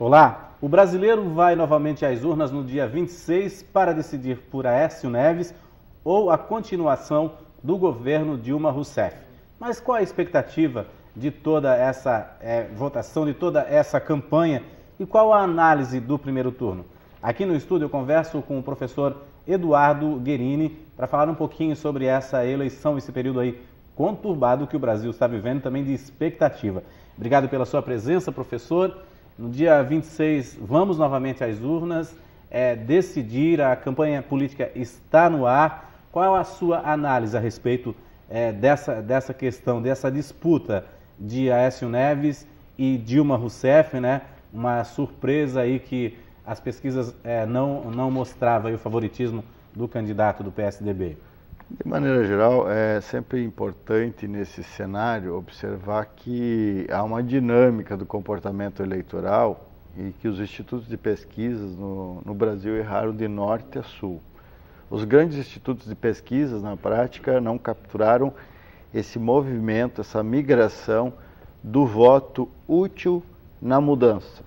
Olá, o brasileiro vai novamente às urnas no dia 26 para decidir por Aécio Neves ou a continuação do governo Dilma Rousseff. Mas qual a expectativa de toda essa votação, de toda essa campanha e qual a análise do primeiro turno? Aqui no estúdio eu converso com o professor Eduardo Guerini para falar um pouquinho sobre essa eleição, esse período aí conturbado que o Brasil está vivendo, também de expectativa. Obrigado pela sua presença, professor. No dia 26, vamos novamente às urnas, decidir, a campanha política está no ar. Qual a sua análise a respeito dessa questão, dessa disputa de Aécio Neves e Dilma Rousseff, né? Uma surpresa aí que as pesquisas não mostravam o favoritismo do candidato do PSDB. De maneira geral, é sempre importante nesse cenário observar que há uma dinâmica do comportamento eleitoral e que os institutos de pesquisas no Brasil erraram de norte a sul. Os grandes institutos de pesquisas, na prática, não capturaram esse movimento, essa migração do voto útil na mudança.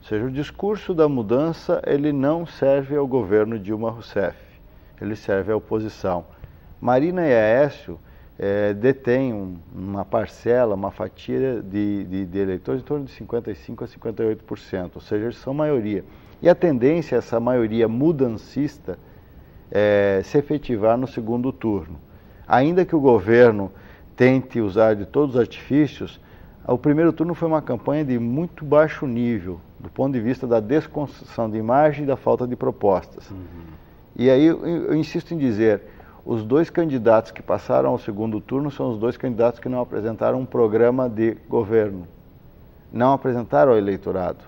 Ou seja, o discurso da mudança, ele não serve ao governo Dilma Rousseff, ele serve à oposição. Marina e Aécio detêm uma parcela, uma fatia de eleitores em torno de 55% a 58%, ou seja, eles são maioria. E a tendência é essa maioria mudancista se efetivar no segundo turno. Ainda que o governo tente usar de todos os artifícios, o primeiro turno foi uma campanha de muito baixo nível, do ponto de vista da desconstrução de imagem e da falta de propostas. E aí eu insisto em dizer, os dois candidatos que passaram ao segundo turno são os dois candidatos que não apresentaram um programa de governo, não apresentaram ao eleitorado.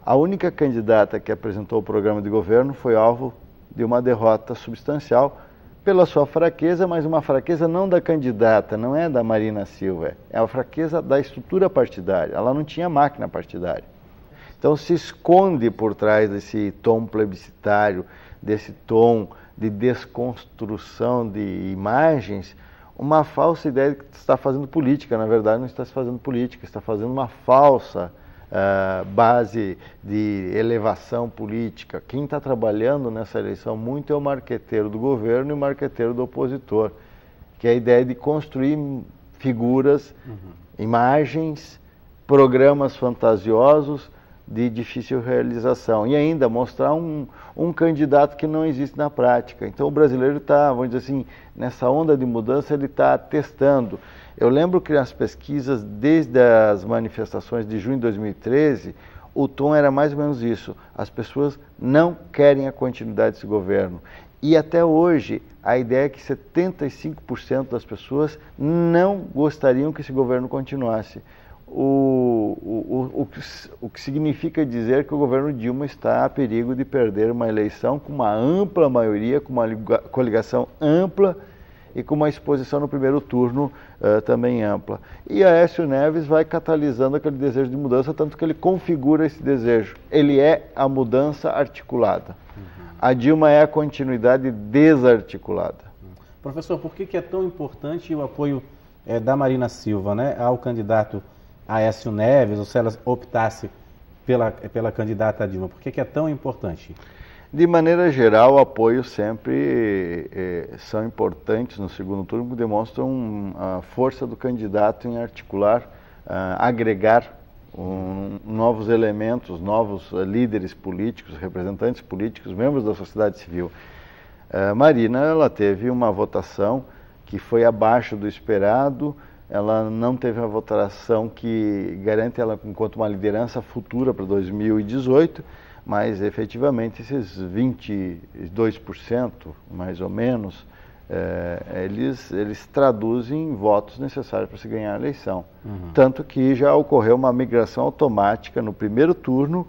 A única candidata que apresentou o programa de governo foi alvo de uma derrota substancial pela sua fraqueza, mas uma fraqueza não da candidata, não é da Marina Silva, é a fraqueza da estrutura partidária, ela não tinha máquina partidária. Então se esconde por trás desse tom plebiscitário, desse tom de desconstrução de imagens, uma falsa ideia de que está fazendo política. Na verdade, não está se fazendo política, está fazendo uma falsa base de elevação política. Quem está trabalhando nessa eleição muito é o marqueteiro do governo e o marqueteiro do opositor, que é a ideia de construir figuras, imagens, programas fantasiosos de difícil realização e ainda mostrar um candidato que não existe na prática. Então o brasileiro está, vamos dizer assim, nessa onda de mudança ele está testando. Eu lembro que nas pesquisas, desde as manifestações de junho de 2013, o tom era mais ou menos isso. As pessoas não querem a continuidade desse governo. E até hoje, a ideia é que 75% das pessoas não gostariam que esse governo continuasse. O que significa dizer que o governo Dilma está a perigo de perder uma eleição com uma ampla maioria, com uma coligação ampla e com uma exposição no primeiro turno também ampla. E Aécio Neves vai catalisando aquele desejo de mudança, tanto que ele configura esse desejo. Ele é a mudança articulada. A Dilma é a continuidade desarticulada. Professor, por que é tão importante o apoio da Marina Silva, né, ao candidato Aécio Neves, ou se ela optasse pela candidata Dilma? Por que é tão importante? De maneira geral, o apoio sempre são importantes no segundo turno, porque demonstram a força do candidato em articular, agregar novos elementos, novos líderes políticos, representantes políticos, membros da sociedade civil. Marina, ela teve uma votação que foi abaixo do esperado. Ela não teve uma votação que garante ela enquanto uma liderança futura para 2018, mas efetivamente esses 22%, mais ou menos, eles traduzem votos necessários para se ganhar a eleição. Tanto que já ocorreu uma migração automática no primeiro turno,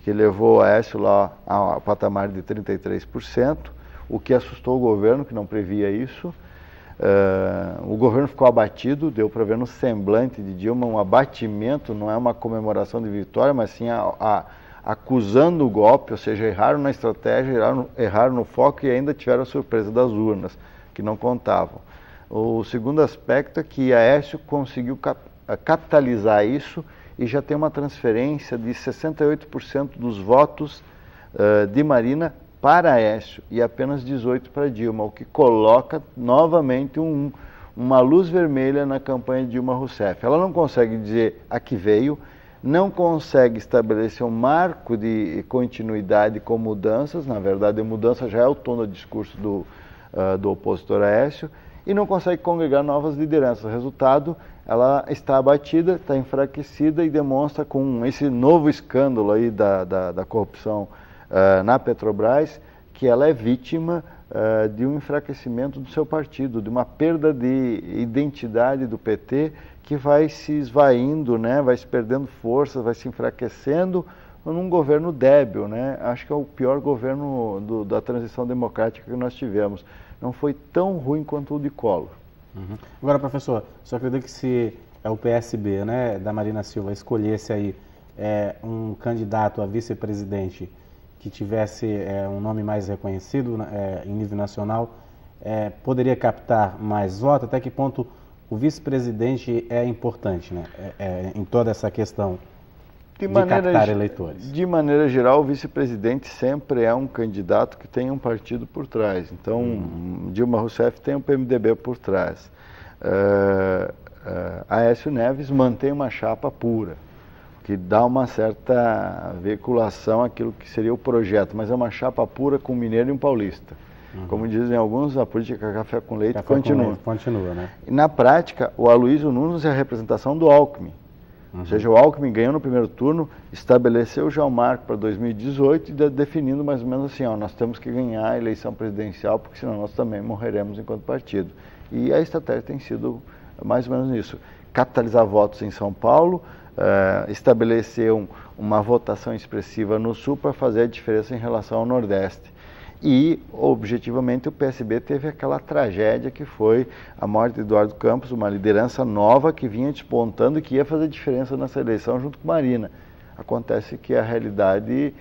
que levou a Aécio lá ao patamar de 33%, o que assustou o governo, que não previa isso. O governo ficou abatido, deu para ver no semblante de Dilma um abatimento, não é uma comemoração de vitória, mas sim acusando o golpe, ou seja, erraram na estratégia, erraram no foco e ainda tiveram a surpresa das urnas, que não contavam. O segundo aspecto é que Aécio conseguiu capitalizar isso e já tem uma transferência de 68% dos votos de Marina para Aécio e apenas 18% para Dilma, o que coloca novamente uma luz vermelha na campanha de Dilma Rousseff. Ela não consegue dizer a que veio, não consegue estabelecer um marco de continuidade com mudanças, na verdade a mudança já é o tom do discurso do opositor Aécio, e não consegue congregar novas lideranças. Resultado, ela está abatida, está enfraquecida e demonstra com esse novo escândalo aí da corrupção na Petrobras que ela é vítima de um enfraquecimento do seu partido, de uma perda de identidade do PT que vai se esvaindo, né? Vai se perdendo força, vai se enfraquecendo num governo débil, né? Acho que é o pior governo da transição democrática que nós tivemos. Não foi tão ruim quanto o de Collor. Uhum. Agora, professor, só acredito que se o PSB, né, da Marina Silva, escolhesse aí um candidato a vice-presidente que tivesse um nome mais reconhecido em nível nacional, poderia captar mais votos? Até que ponto o vice-presidente é importante, né, em toda essa questão de captar eleitores? De maneira geral, o vice-presidente sempre é um candidato que tem um partido por trás. Então, Dilma Rousseff tem o PMDB por trás. Aécio Neves mantém uma chapa pura, que dá uma certa veiculação àquilo que seria o projeto, mas é uma chapa pura com um mineiro e um paulista. Como dizem alguns, a política café com leite continua. Continua, né? E na prática, o Aloysio Nunes é a representação do Alckmin. Ou seja, o Alckmin ganhou no primeiro turno, estabeleceu já o marco para 2018 e definindo mais ou menos assim, nós temos que ganhar a eleição presidencial, porque senão nós também morreremos enquanto partido. E a estratégia tem sido mais ou menos isso, capitalizar votos em São Paulo, estabelecer uma votação expressiva no Sul para fazer a diferença em relação ao Nordeste. E, objetivamente, o PSB teve aquela tragédia que foi a morte de Eduardo Campos, uma liderança nova que vinha despontando e que ia fazer diferença nessa eleição junto com Marina. Acontece que a realidade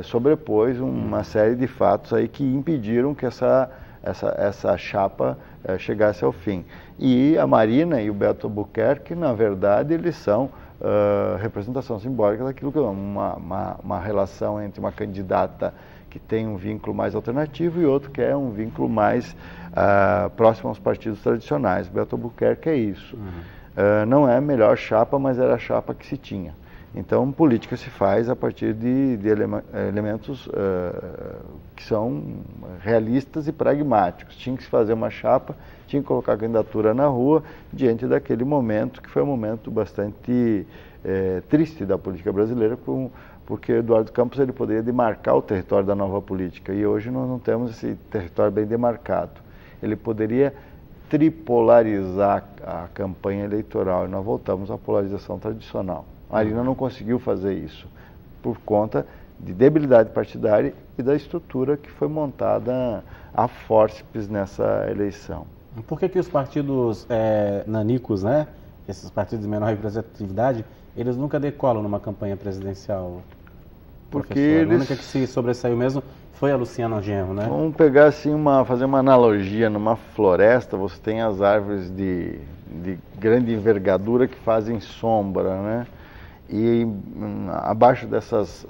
sobrepôs uma série de fatos aí que impediram que essa chapa chegasse ao fim. E a Marina e o Beto Albuquerque, na verdade, eles são representação simbólica daquilo que é uma relação entre uma candidata que tem um vínculo mais alternativo e outro que é um vínculo mais próximo aos partidos tradicionais. Beto Albuquerque é isso. Não é a melhor chapa, mas era a chapa que se tinha. Então, política se faz a partir de elementos que são realistas e pragmáticos. Tinha que se fazer uma chapa, tinha que colocar a candidatura na rua diante daquele momento, que foi um momento bastante triste da política brasileira, porque Eduardo Campos ele poderia demarcar o território da nova política, e hoje nós não temos esse território bem demarcado. Ele poderia tripolarizar a campanha eleitoral, e nós voltamos à polarização tradicional. Marina não conseguiu fazer isso, por conta de debilidade partidária e da estrutura que foi montada a fórceps nessa eleição. Por que os partidos nanicos, né, esses partidos de menor representatividade, eles nunca decolam numa campanha presidencial? Porque a única que se sobressaiu mesmo foi a Luciana Genro, né? Vamos pegar assim, fazer uma analogia. Numa floresta você tem as árvores de grande envergadura que fazem sombra, né? E abaixo dessas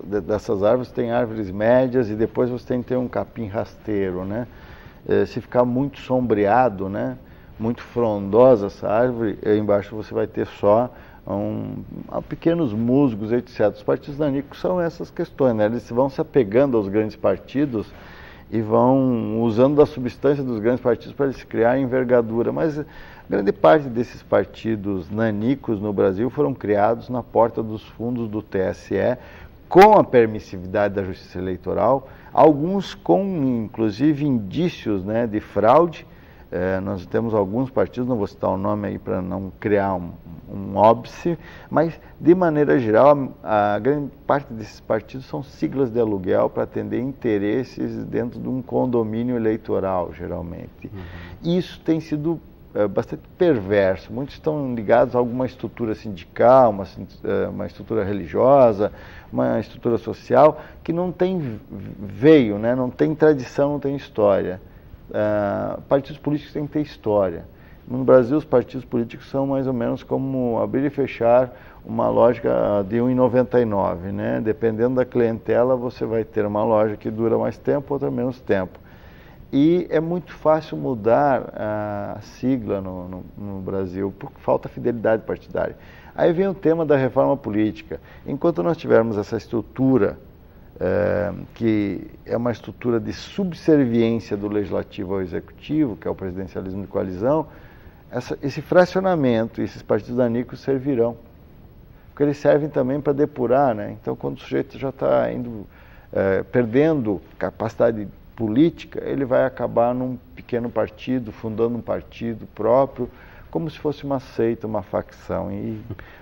árvores tem árvores médias e depois você tem que ter um capim rasteiro, né? Se ficar muito sombreado, né? Muito frondosa essa árvore, embaixo você vai ter só pequenos musgos, etc. Os partidos nanicos são essas questões, né? Eles vão se apegando aos grandes partidos e vão usando da substância dos grandes partidos para eles criarem envergadura, mas grande parte desses partidos nanicos no Brasil foram criados na porta dos fundos do TSE, com a permissividade da Justiça Eleitoral, alguns com, inclusive, indícios, né, de fraude. Nós temos alguns partidos, não vou citar o nome aí para não criar um óbice, mas, de maneira geral, a grande parte desses partidos são siglas de aluguel para atender interesses dentro de um condomínio eleitoral, geralmente. Isso tem sido bastante perverso. Muitos estão ligados a alguma estrutura sindical, uma estrutura religiosa, uma estrutura social, que não tem veio, né? Não tem tradição, não tem história. Partidos políticos têm que ter história. No Brasil, os partidos políticos são mais ou menos como abrir e fechar uma lógica de 1,99, né? Dependendo da clientela, você vai ter uma loja que dura mais tempo, outra menos tempo. E é muito fácil mudar a sigla no Brasil, porque falta fidelidade partidária. Aí vem o tema da reforma política. Enquanto nós tivermos essa estrutura, que é uma estrutura de subserviência do legislativo ao executivo, que é o presidencialismo de coalizão, esse fracionamento, esses partidos danicos servirão. Porque eles servem também para depurar, né? Então, quando o sujeito já está perdendo capacidade política, ele vai acabar num pequeno partido, fundando um partido próprio, como se fosse uma seita, uma facção, e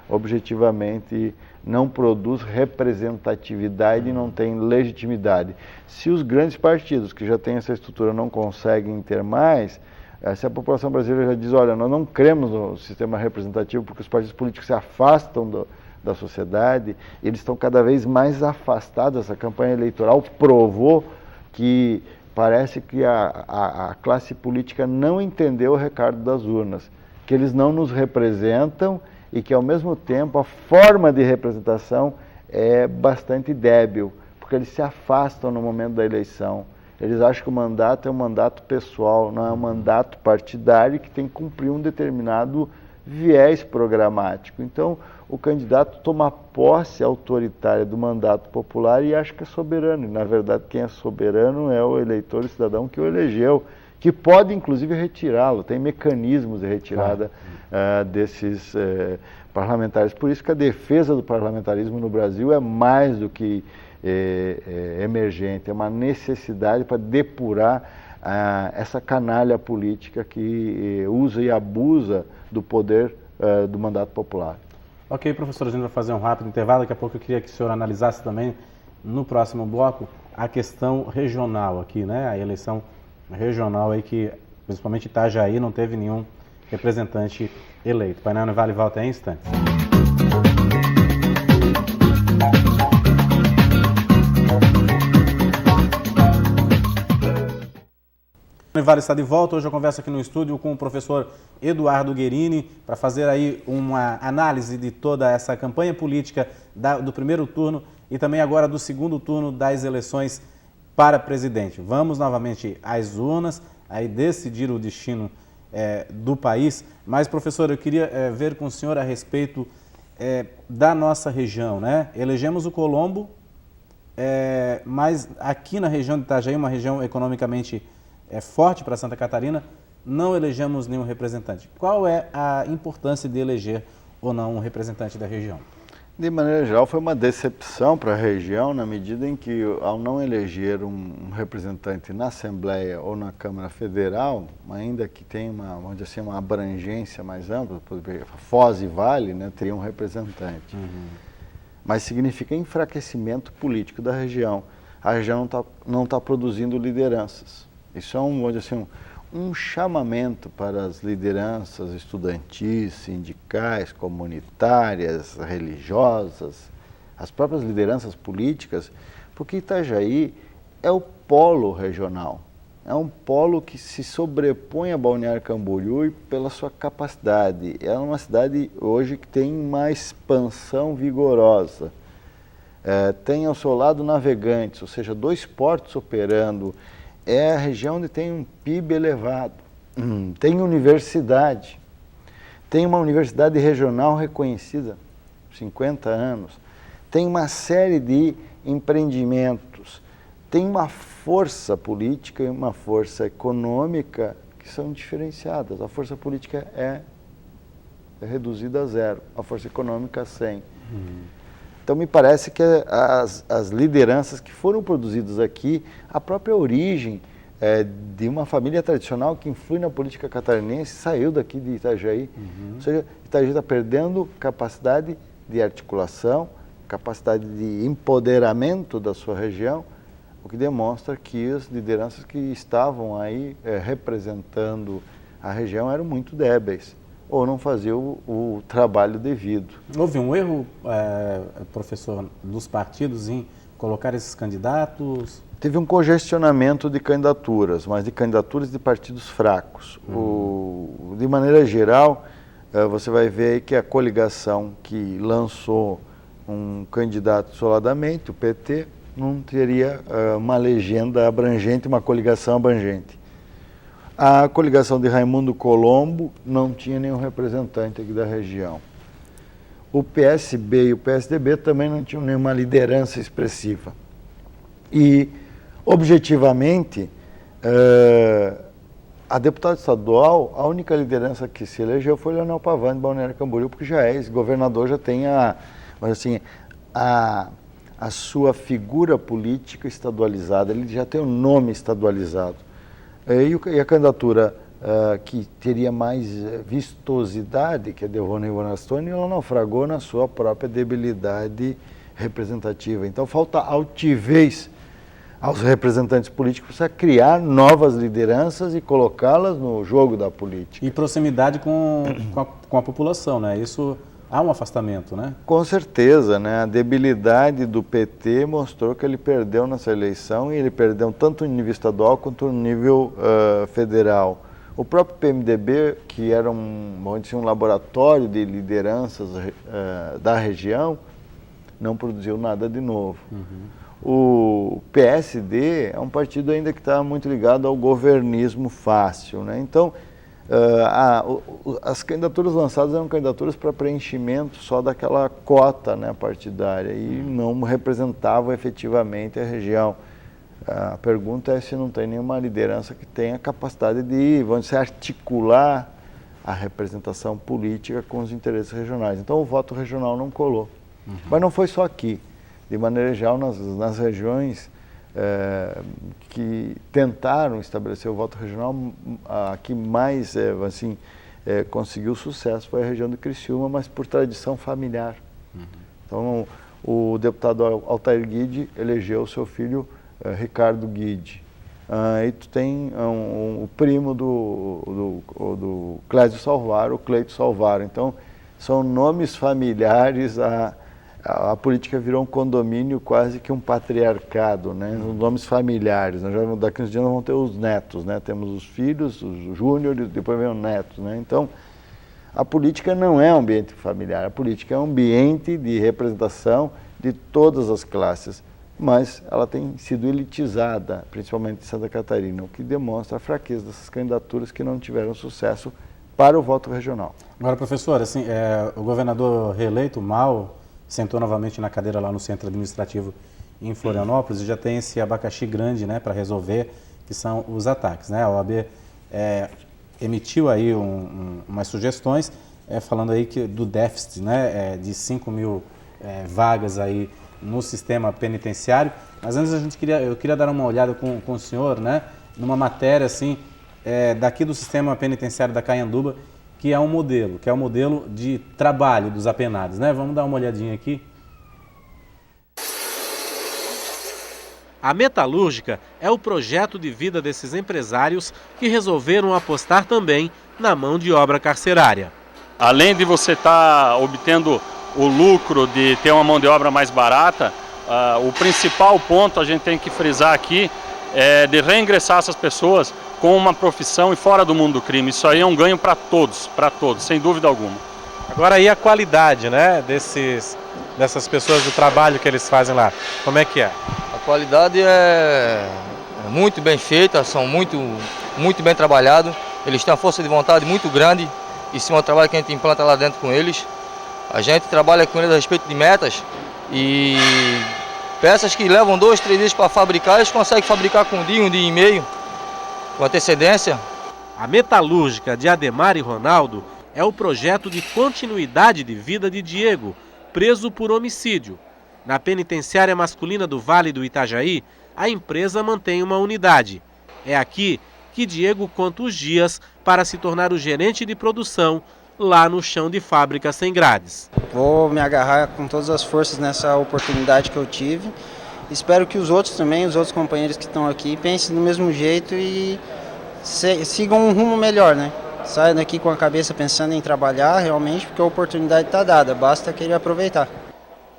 objetivamente não produz representatividade e não tem legitimidade. Se os grandes partidos que já têm essa estrutura não conseguem ter mais, se a população brasileira já diz, olha, nós não cremos no sistema representativo porque os partidos políticos se afastam da sociedade, eles estão cada vez mais afastados. Essa campanha eleitoral provou que parece que a classe política não entendeu o recado das urnas, que eles não nos representam e que, ao mesmo tempo, a forma de representação é bastante débil, porque eles se afastam no momento da eleição. Eles acham que o mandato é um mandato pessoal, não é um mandato partidário que tem que cumprir um determinado viés programático. Então, o candidato toma posse autoritária do mandato popular e acha que é soberano. E, na verdade, quem é soberano é o eleitor, o cidadão que o elegeu, que pode, inclusive, retirá-lo. Tem mecanismos de retirada desses parlamentares. Por isso que a defesa do parlamentarismo no Brasil é mais do que emergente, é uma necessidade para depurar essa canalha política que usa e abusa do poder do mandato popular. Ok, professor, a gente vai fazer um rápido intervalo. Daqui a pouco eu queria que o senhor analisasse também, no próximo bloco, a questão regional aqui, né? A eleição regional aí que, principalmente Itajaí, não teve nenhum representante eleito. Painel no Vale volta em instantes. O Vale está de volta. Hoje eu converso aqui no estúdio com o professor Eduardo Guerini para fazer aí uma análise de toda essa campanha política do primeiro turno e também agora do segundo turno das eleições para presidente. Vamos novamente às urnas, aí decidir o destino do país. Mas, professor, eu queria ver com o senhor a respeito da nossa região, né? Elegemos o Colombo, mas aqui na região de Itajaí, uma região economicamente forte para Santa Catarina, não elegemos nenhum representante. Qual é a importância de eleger ou não um representante da região? De maneira geral, foi uma decepção para a região, na medida em que, ao não eleger um representante na Assembleia ou na Câmara Federal, ainda que tenha vamos dizer assim, uma abrangência mais ampla, Foz e Vale, né, teria um representante. Mas significa enfraquecimento político da região. A região não tá produzindo lideranças. Isso é vamos dizer assim, um chamamento para as lideranças estudantis, sindicais, comunitárias, religiosas, as próprias lideranças políticas, porque Itajaí é o polo regional, é um polo que se sobrepõe a Balneário Camboriú e pela sua capacidade. É uma cidade hoje que tem uma expansão vigorosa. Tem ao seu lado Navegantes, ou seja, 2 portos operando. É a região onde tem um PIB elevado, tem universidade, tem uma universidade regional reconhecida, 50 anos, tem uma série de empreendimentos, tem uma força política e uma força econômica que são diferenciadas. A força política é reduzida a 0, a força econômica a 100. Então, me parece que as lideranças que foram produzidas aqui, a própria origem de uma família tradicional que influi na política catarinense, saiu daqui de Itajaí. Ou seja, Itajaí está perdendo capacidade de articulação, capacidade de empoderamento da sua região, o que demonstra que as lideranças que estavam aí representando a região eram muito débeis, ou não faziam o trabalho devido. Houve um erro, professor, dos partidos em colocar esses candidatos? Teve um congestionamento de candidaturas, mas de candidaturas de partidos fracos. De maneira geral, você vai ver aí que a coligação que lançou um candidato isoladamente, o PT, não teria uma legenda abrangente, uma coligação abrangente. A coligação de Raimundo Colombo não tinha nenhum representante aqui da região. O PSB e o PSDB também não tinham nenhuma liderança expressiva. E, objetivamente, a deputada estadual, a única liderança que se elegeu foi o Leonel Pavan, de Balneário Camboriú, porque já é ex-governador, já tem a sua figura política estadualizada, ele já tem o nome estadualizado. E a candidatura que teria mais vistosidade, que é de Rony Bonastoni, ela naufragou na sua própria debilidade representativa. Então falta altivez aos representantes políticos para criar novas lideranças e colocá-las no jogo da política. E proximidade com a população, né? Isso há um afastamento, né? Com certeza, né? A debilidade do PT mostrou que ele perdeu nessa eleição, e ele perdeu tanto no nível estadual quanto no nível federal. O próprio PMDB, que era um laboratório de lideranças da região, não produziu nada de novo. O PSD é um partido ainda que está muito ligado ao governismo fácil, né? Então, as candidaturas lançadas eram candidaturas para preenchimento só daquela cota, né, partidária, e não representavam efetivamente a região. A pergunta é se não tem nenhuma liderança que tenha capacidade de, vamos dizer, articular a representação política com os interesses regionais. Então o voto regional não colou. Mas não foi só aqui. De maneira geral, nas regiões que tentaram estabelecer o voto regional, a que mais conseguiu sucesso foi a região de Criciúma, mas por tradição familiar. Então o deputado Altair Guide elegeu o seu filho Ricardo Guide. E tu tem o primo do Clésio Salvaro, o Cleito Salvaro. Então são nomes familiares. A política virou um condomínio, quase que um patriarcado, né? Os nomes familiares. Daqui uns dias nós vamos ter os netos, né? Temos os filhos, os júniores, depois vem os netos, né? Então, a política não é um ambiente familiar, a política é um ambiente de representação de todas as classes, mas ela tem sido elitizada, principalmente em Santa Catarina, o que demonstra a fraqueza dessas candidaturas que não tiveram sucesso para o voto regional. Agora, professor, assim, o governador reeleito, Mal, sentou novamente na cadeira lá no centro administrativo em Florianópolis e já tem esse abacaxi grande, né, para resolver, que são os ataques, né? A OAB emitiu aí umas sugestões falando aí do déficit, né, de 5 mil vagas aí no sistema penitenciário. Mas antes eu queria dar uma olhada com o senhor, né, numa matéria assim daqui do sistema penitenciário da Caianduba, que é um modelo de trabalho dos apenados, né? Vamos dar uma olhadinha aqui. A Metalúrgica é o projeto de vida desses empresários que resolveram apostar também na mão de obra carcerária. Além de você estar obtendo o lucro de ter uma mão de obra mais barata, o principal ponto a gente tem que frisar aqui é de reingressar essas pessoas com uma profissão e fora do mundo do crime. Isso aí é um ganho para todos, sem dúvida alguma. Agora aí a qualidade, né, dessas pessoas, do trabalho que eles fazem lá, como é que é? A qualidade é muito bem feita, são muito bem trabalhados, eles têm uma força de vontade muito grande em cima do trabalho que a gente implanta lá dentro com eles. A gente trabalha com eles a respeito de metas e peças que levam 2, 3 dias para fabricar, eles conseguem fabricar com um dia e meio, com antecedência. A Metalúrgica de Ademar e Ronaldo é o projeto de continuidade de vida de Diego, preso por homicídio. Na penitenciária masculina do Vale do Itajaí, a empresa mantém uma unidade. É aqui que Diego conta os dias para se tornar o gerente de produção lá no chão de fábrica sem grades. Vou me agarrar com todas as forças nessa oportunidade que eu tive. Espero que os outros companheiros que estão aqui, pensem do mesmo jeito e sigam um rumo melhor, né? Saiam daqui com a cabeça pensando em trabalhar realmente, porque a oportunidade está dada, basta querer aproveitar.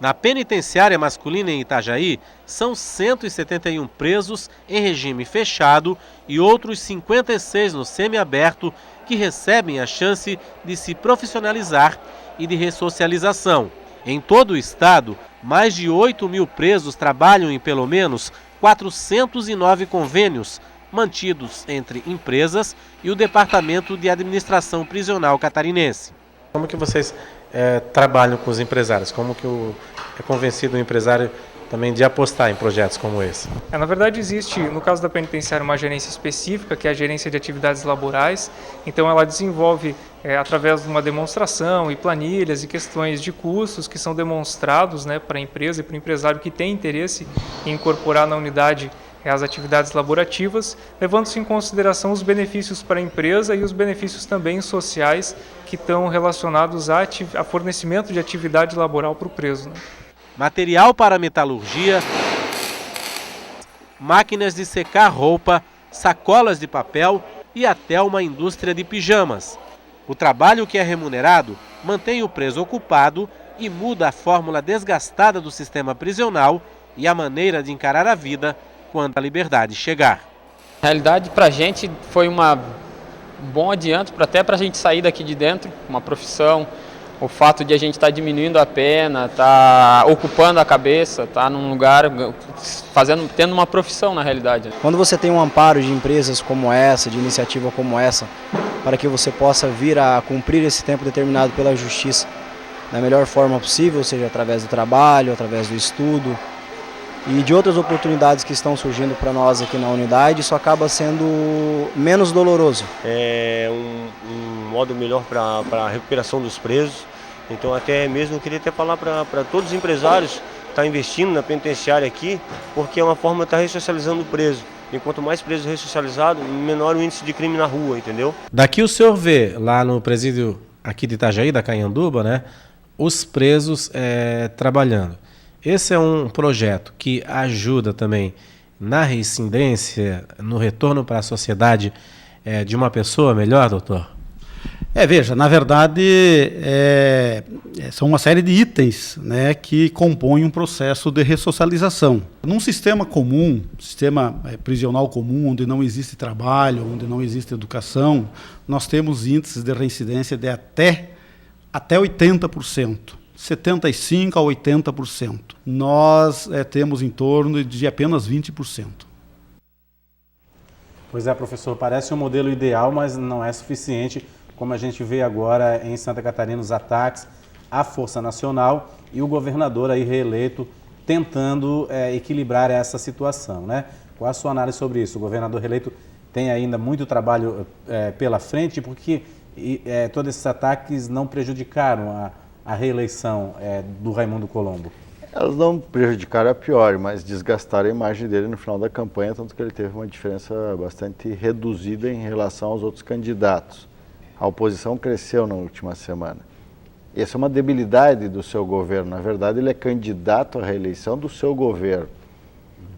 Na penitenciária masculina em Itajaí, são 171 presos em regime fechado e outros 56 no semiaberto que recebem a chance de se profissionalizar e de ressocialização. Em todo o estado, mais de 8.000 presos trabalham em pelo menos 409 convênios, mantidos entre empresas e o Departamento de Administração Prisional Catarinense. Como que vocês trabalham com os empresários? Como que é convencido o empresário também de apostar em projetos como esse? Na verdade, existe, no caso da penitenciária, uma gerência específica, que é a gerência de atividades laborais. Então, ela desenvolve, através de uma demonstração e planilhas e questões de custos que são demonstrados, né, para a empresa e para o empresário que tem interesse em incorporar na unidade as atividades laborativas, levando-se em consideração os benefícios para a empresa e os benefícios também sociais que estão relacionados a fornecimento de atividade laboral para o preso, né? Material para metalurgia, máquinas de secar roupa, sacolas de papel e até uma indústria de pijamas. O trabalho que é remunerado mantém o preso ocupado e muda a fórmula desgastada do sistema prisional e a maneira de encarar a vida quando a liberdade chegar. Na realidade, para a gente foi um bom adianto, até para a gente sair daqui de dentro, uma profissão, o fato de a gente estar diminuindo a pena, estar ocupando a cabeça, estar num lugar, tendo uma profissão na realidade. Quando você tem um amparo de empresas como essa, de iniciativa como essa, para que você possa vir a cumprir esse tempo determinado pela justiça da melhor forma possível, seja através do trabalho, através do estudo, e de outras oportunidades que estão surgindo para nós aqui na unidade, isso acaba sendo menos doloroso. É um modo melhor para a recuperação dos presos. Então até mesmo eu queria falar para todos os empresários que estão investindo na penitenciária aqui, porque é uma forma de estar ressocializando o preso. E quanto mais preso ressocializado, menor o índice de crime na rua, entendeu? Daqui o senhor vê, lá no presídio aqui de Itajaí, da Cayanduba, né, os presos trabalhando. Esse é um projeto que ajuda também na reincidência, no retorno para a sociedade de uma pessoa melhor, doutor? Veja, na verdade, são uma série de itens, né, que compõem um processo de ressocialização. Num sistema comum, sistema prisional comum, onde não existe trabalho, onde não existe educação, nós temos índices de reincidência de até 80%. 75% a 80%. Nós temos em torno de apenas 20%. Pois é, professor, parece um modelo ideal, mas não é suficiente, como a gente vê agora em Santa Catarina, os ataques à Força Nacional e o governador aí reeleito tentando equilibrar essa situação, né? Qual a sua análise sobre isso? O governador reeleito tem ainda muito trabalho pela frente, porque todos esses ataques não prejudicaram a reeleição do Raimundo Colombo? Elas não prejudicaram a pior, mas desgastaram a imagem dele no final da campanha, tanto que ele teve uma diferença bastante reduzida em relação aos outros candidatos. A oposição cresceu na última semana. Essa é uma debilidade do seu governo. Na verdade, ele é candidato à reeleição do seu governo.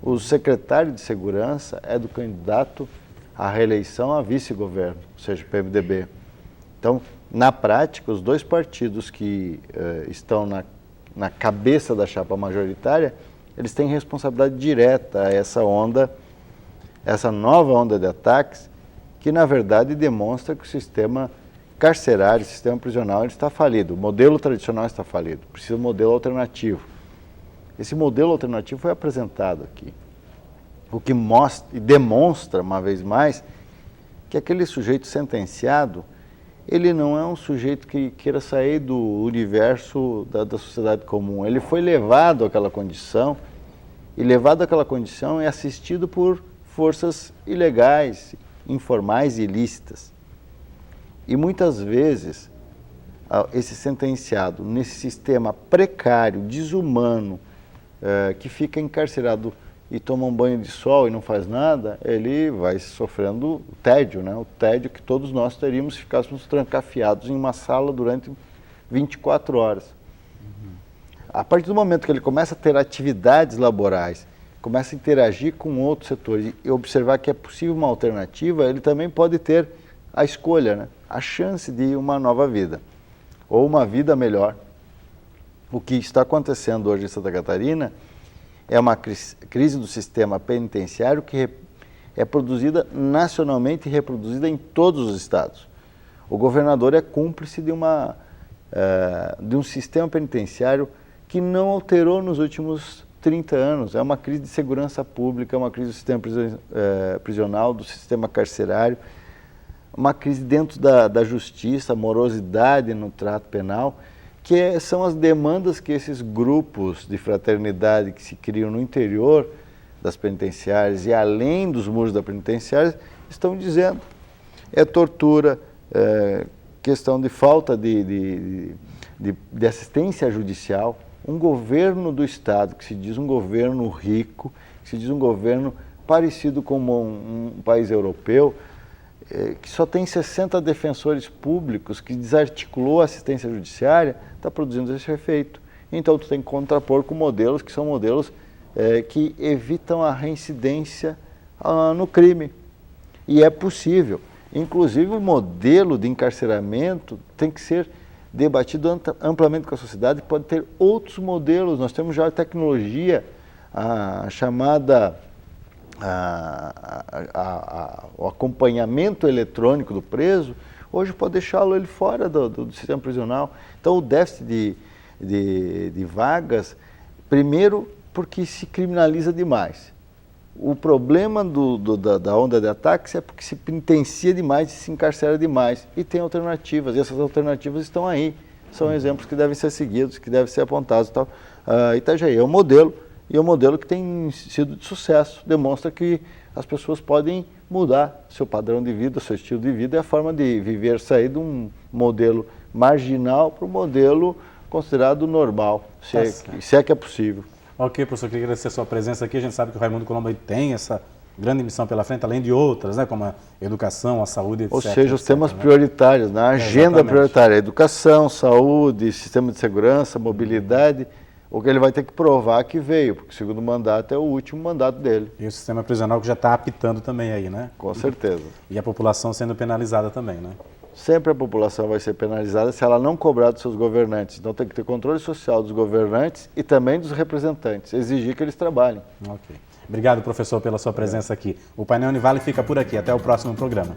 O secretário de Segurança é do candidato à reeleição a vice-governo, ou seja, o PMDB. Então, na prática, os dois partidos que estão na cabeça da chapa majoritária, eles têm responsabilidade direta a essa nova onda de ataques, que na verdade demonstra que o sistema carcerário, o sistema prisional, ele está falido. O modelo tradicional está falido, precisa de um modelo alternativo. Esse modelo alternativo foi apresentado aqui, o que mostra e demonstra, uma vez mais, que aquele sujeito sentenciado, ele não é um sujeito que queira sair do universo da sociedade comum. Ele foi levado àquela condição, e levado àquela condição é assistido por forças ilegais, informais e ilícitas. E muitas vezes, esse sentenciado, nesse sistema precário, desumano, que fica encarcerado e toma um banho de sol e não faz nada, ele vai sofrendo o tédio, né? O tédio que todos nós teríamos se ficássemos trancafiados em uma sala durante 24 horas. A partir do momento que ele começa a ter atividades laborais, começa a interagir com outros setores e observar que é possível uma alternativa, ele também pode ter a escolha, né? A chance de uma nova vida, ou uma vida melhor, O que está acontecendo hoje em Santa Catarina é uma crise do sistema penitenciário que é produzida nacionalmente e reproduzida em todos os estados. O governador é cúmplice de um sistema penitenciário que não alterou nos últimos 30 anos. É uma crise de segurança pública, é uma crise do sistema prisional, do sistema carcerário, uma crise dentro da justiça, morosidade no trato penal, que são as demandas que esses grupos de fraternidade que se criam no interior das penitenciárias e além dos muros da penitenciária estão dizendo. É tortura, questão de falta de assistência judicial. Um governo do Estado, que se diz um governo rico, que se diz um governo parecido com um país europeu, que só tem 60 defensores públicos, que desarticulou a assistência judiciária, está produzindo esse efeito. Então, tu tem que contrapor com modelos que são modelos que evitam a reincidência no crime. E é possível. Inclusive, o modelo de encarceramento tem que ser debatido amplamente com a sociedade, pode ter outros modelos. Nós temos já a tecnologia, a chamada o acompanhamento eletrônico do preso, hoje pode deixá-lo ele fora do sistema prisional. Então, o déficit de vagas, primeiro, porque se criminaliza demais. O problema da onda de ataques é porque se penitencia demais e se encarcera demais. E tem alternativas, e essas alternativas estão aí. São exemplos que devem ser seguidos, que devem ser apontados. Tal. Itajaí é um modelo, e é um modelo que tem sido de sucesso. Demonstra que as pessoas podem mudar seu padrão de vida, seu estilo de vida, e a forma de viver, sair de um modelo marginal para um modelo considerado normal, se é que é possível. Ok, professor, queria agradecer a sua presença aqui. A gente sabe que o Raimundo Colombo tem essa grande missão pela frente, além de outras, né, como a educação, a saúde, etc. Ou seja, os temas prioritários, na agenda prioritária, educação, saúde, sistema de segurança, mobilidade, o que ele vai ter que provar que veio, porque o segundo mandato é o último mandato dele. E o sistema prisional que já está apitando também aí, né? Com certeza. E a população sendo penalizada também, né? Sempre a população vai ser penalizada se ela não cobrar dos seus governantes. Então tem que ter controle social dos governantes e também dos representantes, exigir que eles trabalhem. Ok. Obrigado, professor, pela sua presença aqui. O Painel Univale fica por aqui. Até o próximo programa.